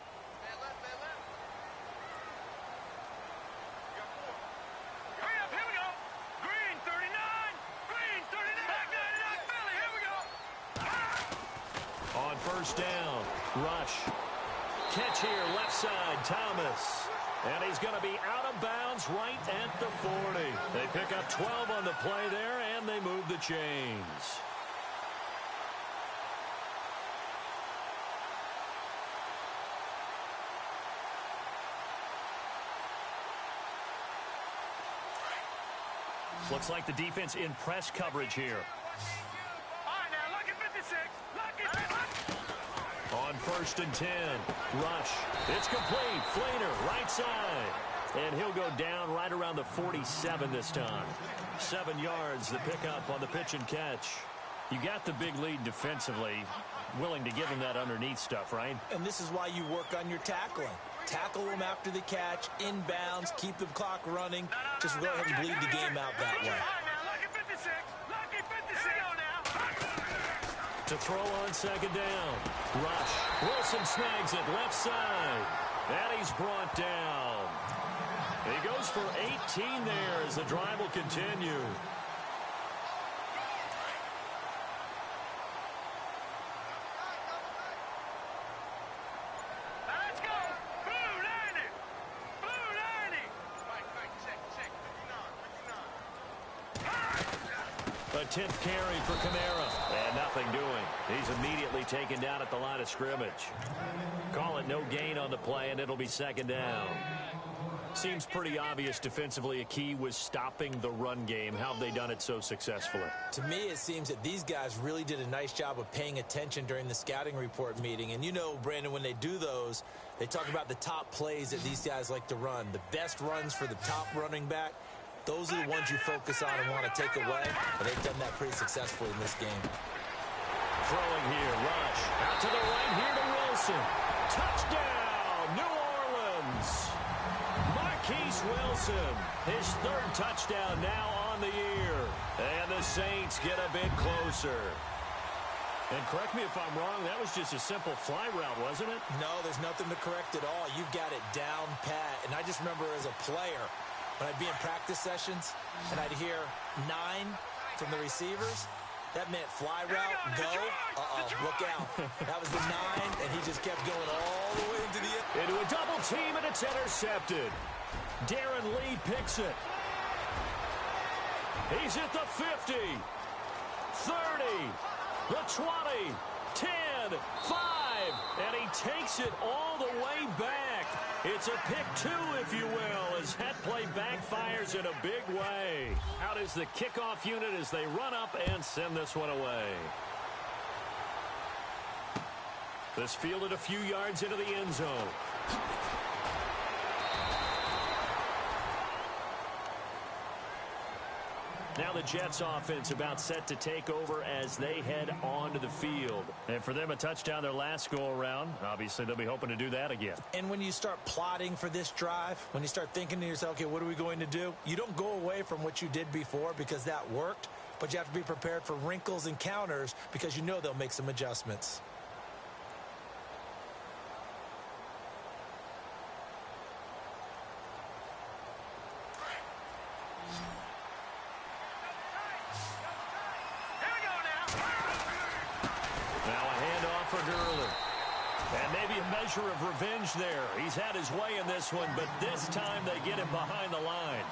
On first down, rush. Catch here, left side, Thomas. And he's going to be out of bounds right at the 40. They pick up 12 on the play there, and and they move the chains. Looks like the defense in press coverage here. All right, now, lucky 56. On 1st and 10, rush. It's complete. Fleener, right side. And he'll go down right around the 47 this time. 7 yards, the pickup on the pitch and catch. You got the big lead defensively. Willing to give him that underneath stuff, right? And this is why you work on your tackling. Tackle them after the catch, inbounds, keep the clock running. Just go ahead and bleed the game out that way. All right, now, lucky 56. Lucky 56. Here we go now. To throw on 2nd down. Rush. Wilson snags it left side. And he's brought down. He goes for 18 there as the drive will continue. Let's go. Blue 90. Blue 90. A 10th carry for Kamara. And nothing doing. He's immediately taken down at the line of scrimmage. Call it no gain on the play, and it'll be 2nd down. Seems pretty obvious defensively a key was stopping the run game. How have they done it so successfully? To me, it seems that these guys really did a nice job of paying attention during the scouting report meeting. And you know, Brandon, when they do those, they talk about the top plays that these guys like to run. The best runs for the top running back, those are the ones you focus on and want to take away. And they've done that pretty successfully in this game. Throwing here, Rush. Out to the right here to Wilson. Touchdown, New Orleans. Marquise Wilson, his 3rd touchdown now on the year. And the Saints get a bit closer. And correct me if I'm wrong, that was just a simple fly route, wasn't it? No, there's nothing to correct at all. You've got it down pat. And I just remember as a player, when I'd be in practice sessions and I'd hear 9 from the receivers, that meant fly route, go, look out. That was the 9, and he just kept going all the way into the end. Into a double team, and it's intercepted. Darren Lee picks it. He's at the 50, 30, the 20, 10, 5, and he takes it all the way back. It's a pick 2, if you will, as that play backfires in a big way. Out is the kickoff unit as they run up and send this one away. This fielded a few yards into the end zone. Now the Jets offense about set to take over as they head onto the field. And for them, a touchdown their last go-around. Obviously, they'll be hoping to do that again. And when you start plotting for this drive, when you start thinking to yourself, okay, what are we going to do? You don't go away from what you did before because that worked, but you have to be prepared for wrinkles and counters because you know they'll make some adjustments. Measure of revenge there. He's had his way in this one, but this time they get him behind the line.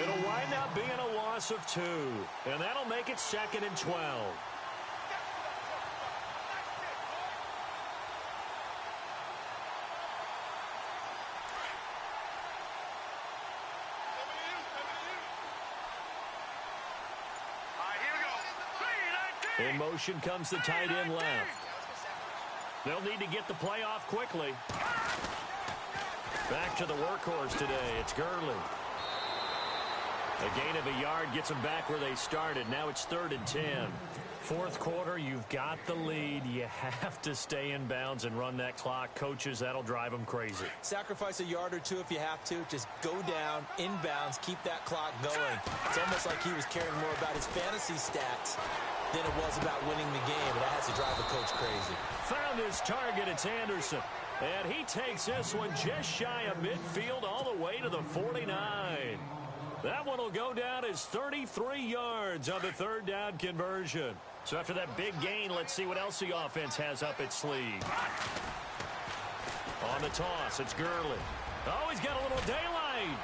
It'll wind up being a loss of 2, and that'll make it 2nd and 12. In motion comes the tight end left. They'll need to get the play off quickly. Back to the workhorse today. It's Gurley. A gain of a yard gets them back where they started. Now it's 3rd and 10. 4th quarter, you've got the lead. You have to stay in bounds and run that clock. Coaches, that'll drive them crazy. Sacrifice a yard or 2 if you have to. Just go down, inbounds, keep that clock going. It's almost like he was caring more about his fantasy stats than it was about winning the game, and that has to drive a coach crazy. Found his target, it's Anderson. And he takes this one just shy of midfield all the way to the 49. That one will go down as 33 yards on the 3rd down conversion. So after that big gain, let's see what else the offense has up its sleeve. On the toss, it's Gurley. Oh, he's got a little daylight.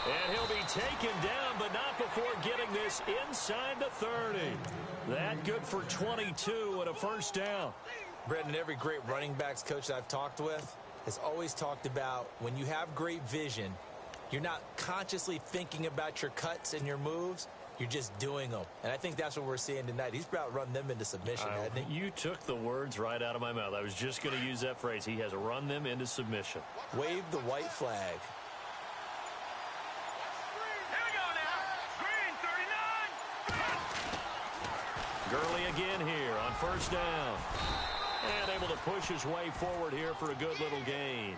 And he'll be taken down, but not before getting this inside the 30. That good for 22 and a first down. Brendan, every great running backs coach that I've talked with has always talked about when you have great vision, you're not consciously thinking about your cuts and your moves. You're just doing them. And I think that's what we're seeing tonight. He's about run them into submission, hasn't he? You took the words right out of my mouth. I was just going to use that phrase. He has run them into submission. Wave the white flag. Gurley again here on first down. And able to push his way forward here for a good little gain.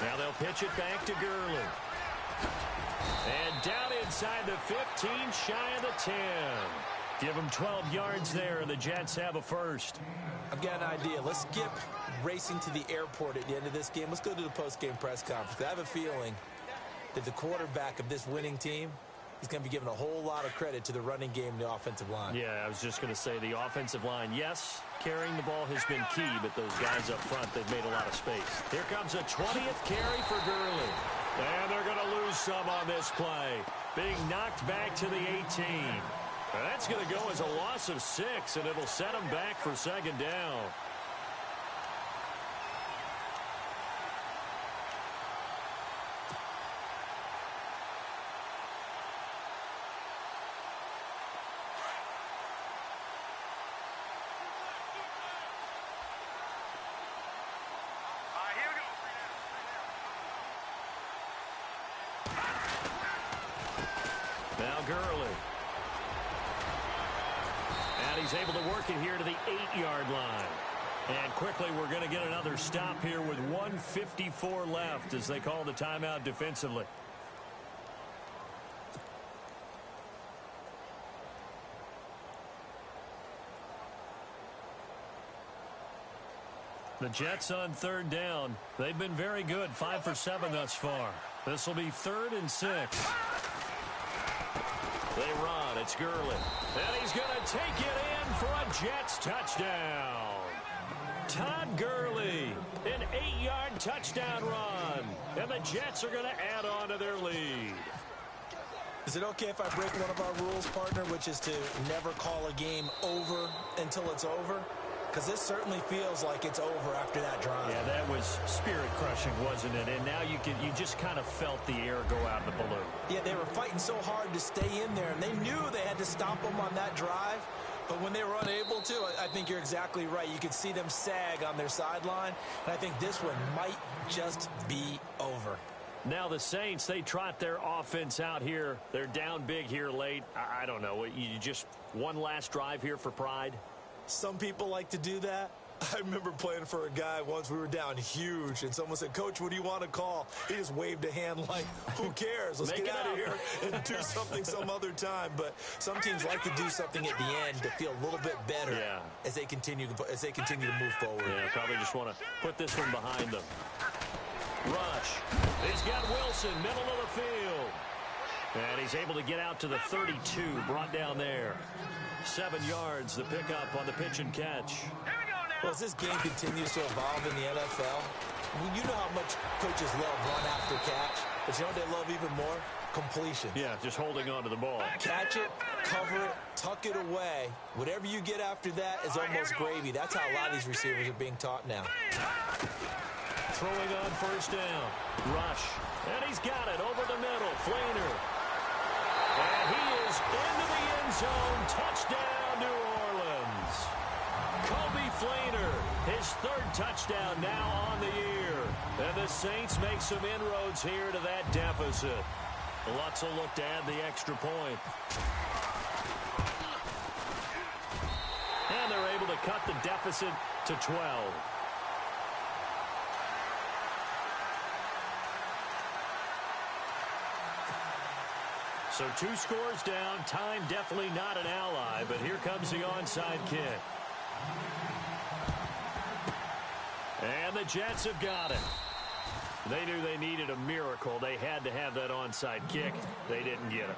Now they'll pitch it back to Gurley. And down inside the 15, shy of the 10. Give them 12 yards there, and the Jets have a first. I've got an idea. Let's skip racing to the airport at the end of this game. Let's go to the post-game press conference. I have a feeling that the quarterback of this winning team is going to be given a whole lot of credit to the running game and the offensive line. Yeah, I was just going to say the offensive line, yes, carrying the ball has been key, but those guys up front, they've made a lot of space. Here comes a 20th carry for Gurley. And they're going to lose some on this play. Being knocked back to the 18. And that's going to go as a loss of 6, and it'll set them back for second down. Now Gurley. And he's able to work it here to the 8-yard line. And quickly we're going to get another stop here with 1:54 left as they call the timeout defensively. The Jets on third down. They've been very good, 5 for 7 thus far. This will be 3rd and 6. They run. It's Gurley. And he's going to take it in for a Jets touchdown. Todd Gurley, an 8-yard touchdown run. And the Jets are going to add on to their lead. Is it okay if I break one of our rules, partner, which is to never call a game over until it's over? Because this certainly feels like it's over after that drive. Yeah, that was spirit-crushing, wasn't it? And now you just kind of felt the air go out of the balloon. Yeah, they were fighting so hard to stay in there, and they knew they had to stop them on that drive. But when they were unable to, I think you're exactly right. You could see them sag on their sideline, and I think this one might just be over. Now the Saints, they trot their offense out here. They're down big here late. I don't know. You just one last drive here for pride? Some people like to do that. I remember playing for a guy once. We were down huge, and someone said, "Coach, what do you want to call?" He just waved a hand like, who cares? Let's get out of here and do something some other time. But some teams like to do something at the end to feel a little bit better as they continue to move forward. Yeah, probably just want to put this one behind them. Rush. He's got Wilson, middle of the field. And he's able to get out to the 32, brought down there. 7 yards, the pickup on the pitch and catch. Well, as this game continues to evolve in the NFL, you know how much coaches love run after catch, but you know what they love even more? Completion. Yeah, just holding on to the ball. Catch it, cover it, tuck it away. Whatever you get after that is almost gravy. That's how a lot of these receivers are being taught now. Throwing on first down. Rush. And he's got it over the middle. Fleener. And he is into the end zone. Touchdown, New Orleans. Kobe Fleener, his 3rd touchdown now on the year. And the Saints make some inroads here to that deficit. Lutz will look to add the extra point. And they're able to cut the deficit to 12. So 2 scores down. Time definitely not an ally, but here comes the onside kick. And the Jets have got it. They knew they needed a miracle. They had to have that onside kick. They didn't get it.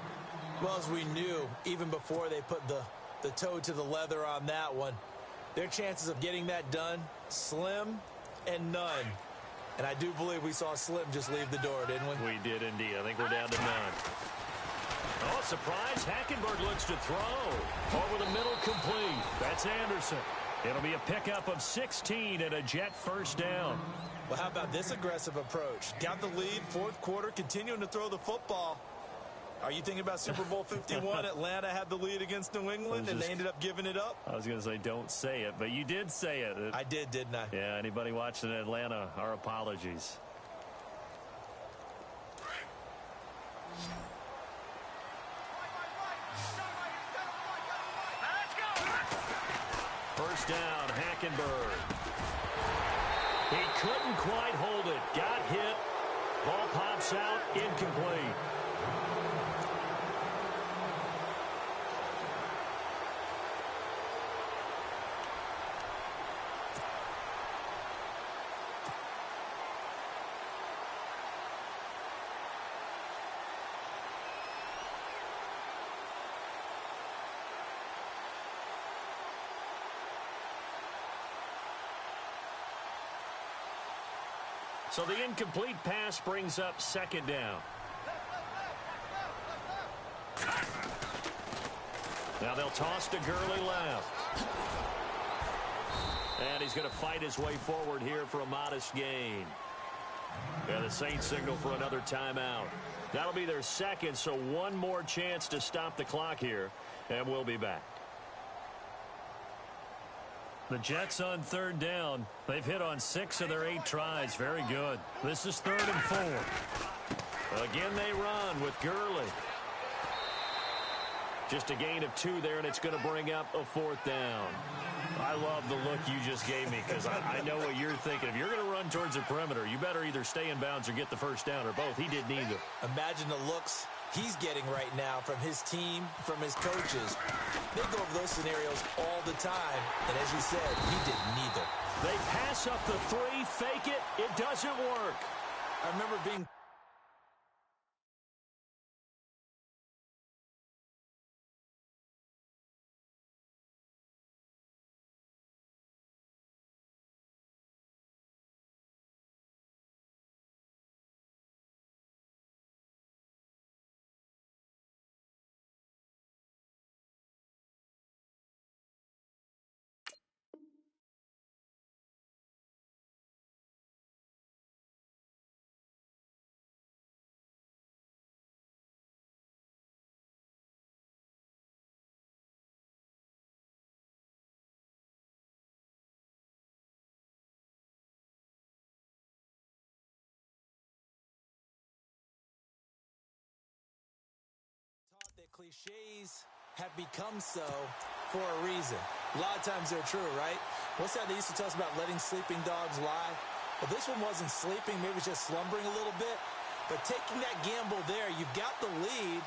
Well, as we knew, even before they put the toe to the leather on that one, their chances of getting that done, slim and none. And I do believe we saw Slim just leave the door, didn't we? We did indeed. I think we're down to none. Oh, surprise. Hackenberg looks to throw. Over the middle, complete. That's Anderson. It'll be a pickup of 16 and a Jet first down. Well, how about this aggressive approach? Got the lead, fourth quarter, continuing to throw the football. Are you thinking about Super Bowl 51? Atlanta had the lead against New England, and they ended up giving it up? I was going to say don't say it, but you did say it. I did, didn't I? Yeah, anybody watching Atlanta, our apologies. First down, Hackenberg. He couldn't quite hold it. Got hit. Ball pops out, incomplete. So the incomplete pass brings up second down. Now they'll toss to Gurley left. And he's going to fight his way forward here for a modest gain. And the Saints signal for another timeout. That'll be their second, so one more chance to stop the clock here. And we'll be back. The Jets on third down. They've hit on 6 of their 8 tries. Very good. This is 3rd and 4. Again, they run with Gurley. Just a gain of 2 there, and it's going to bring up a 4th down. I love the look you just gave me because I know what you're thinking. If you're going to run towards the perimeter, you better either stay in bounds or get the first down, or both. He did neither. Imagine the looks he's getting right now from his team, from his coaches. They go over those scenarios all the time, and as you said, he did neither. They pass up the 3, fake it, it doesn't work. I remember being taught that cliches have become so for a reason. A lot of times they're true, right? What's that they used to tell us about letting sleeping dogs lie? Well, this one wasn't sleeping. Maybe it was just slumbering a little bit. But taking that gamble there, you've got the lead.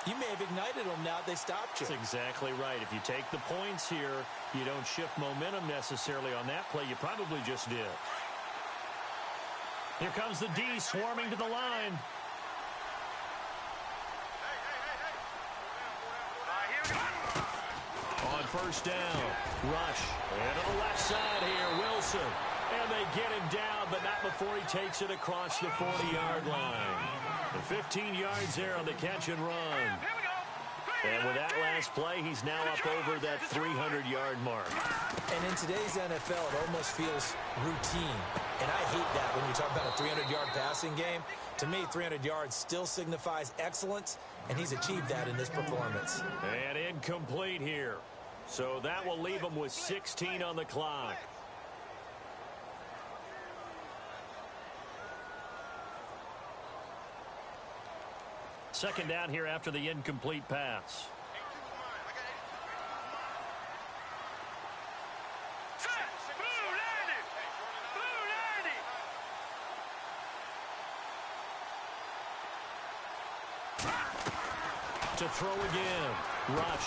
You may have ignited them now if they stopped you. That's exactly right. If you take the points here, you don't shift momentum necessarily on that play. You probably just did. Here comes the D swarming to the line. On first down, rush. And to the left side here, Wilson. And they get him down, but not before he takes it across the 40-yard line. And 15 yards there on the catch and run. And with that last play, he's now up over that 300-yard mark. And in today's NFL, it almost feels routine. And I hate that when you talk about a 300-yard passing game. To me, 300 yards still signifies excellence, and he's achieved that in this performance. And incomplete here. So that will leave him with 16 on the clock. Second down here after the incomplete pass. To throw again. Rush.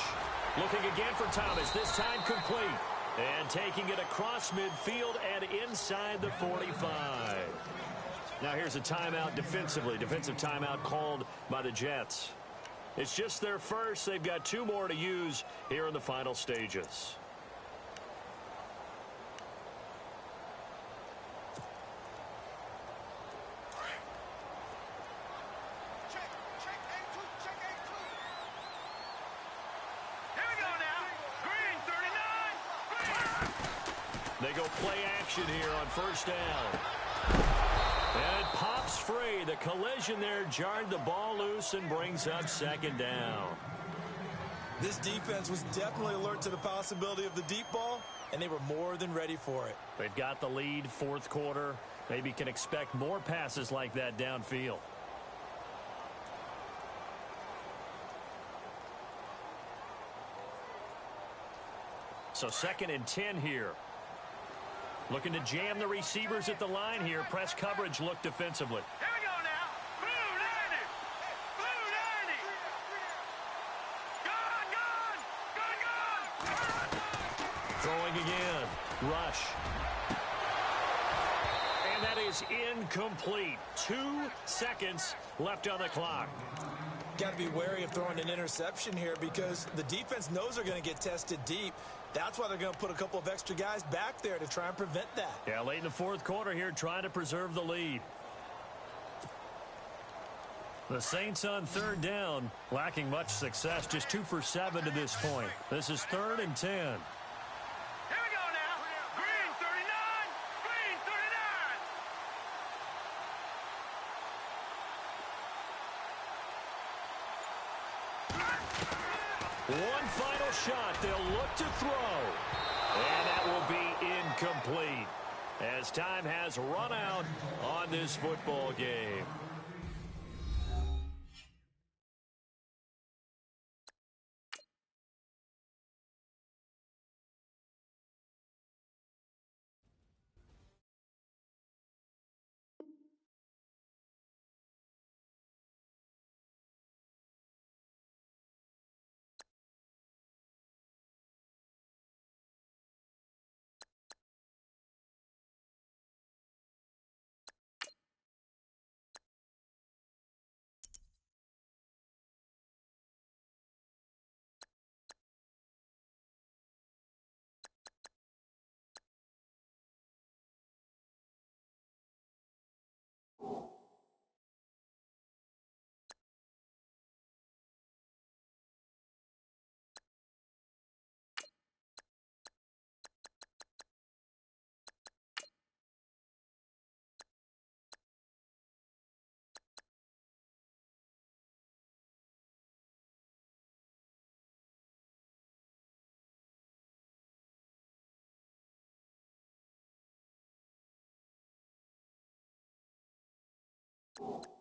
Looking again for Thomas. This time complete. And taking it across midfield and inside the 45. Now here's a timeout defensively. Defensive timeout called by the Jets. It's just their first. They've got 2 more to use here in the final stages. They go play action here on first down. And it pops free. The collision there jarred the ball loose and brings up second down. This defense was definitely alert to the possibility of the deep ball, and they were more than ready for it. They've got the lead, fourth quarter. Maybe can expect more passes like that downfield. So 2nd and 10 here. Looking to jam the receivers at the line here. Press coverage look defensively. Here we go now. Blue 90. Blue 90. Gone. Throwing again. Rush. And that is incomplete. 2 seconds left on the clock. Got to be wary of throwing an interception here because the defense knows they're going to get tested deep. That's why they're going to put a couple of extra guys back there to try and prevent that. Yeah, late in the fourth quarter here trying to preserve the lead. The Saints on 3rd down, lacking much success, just 2 for 7 to this point. This is 3rd and 10. Here we go now. Green 39. Green 39. One final shot. They'll look to throw. And that will be incomplete as time has run out on this football game. You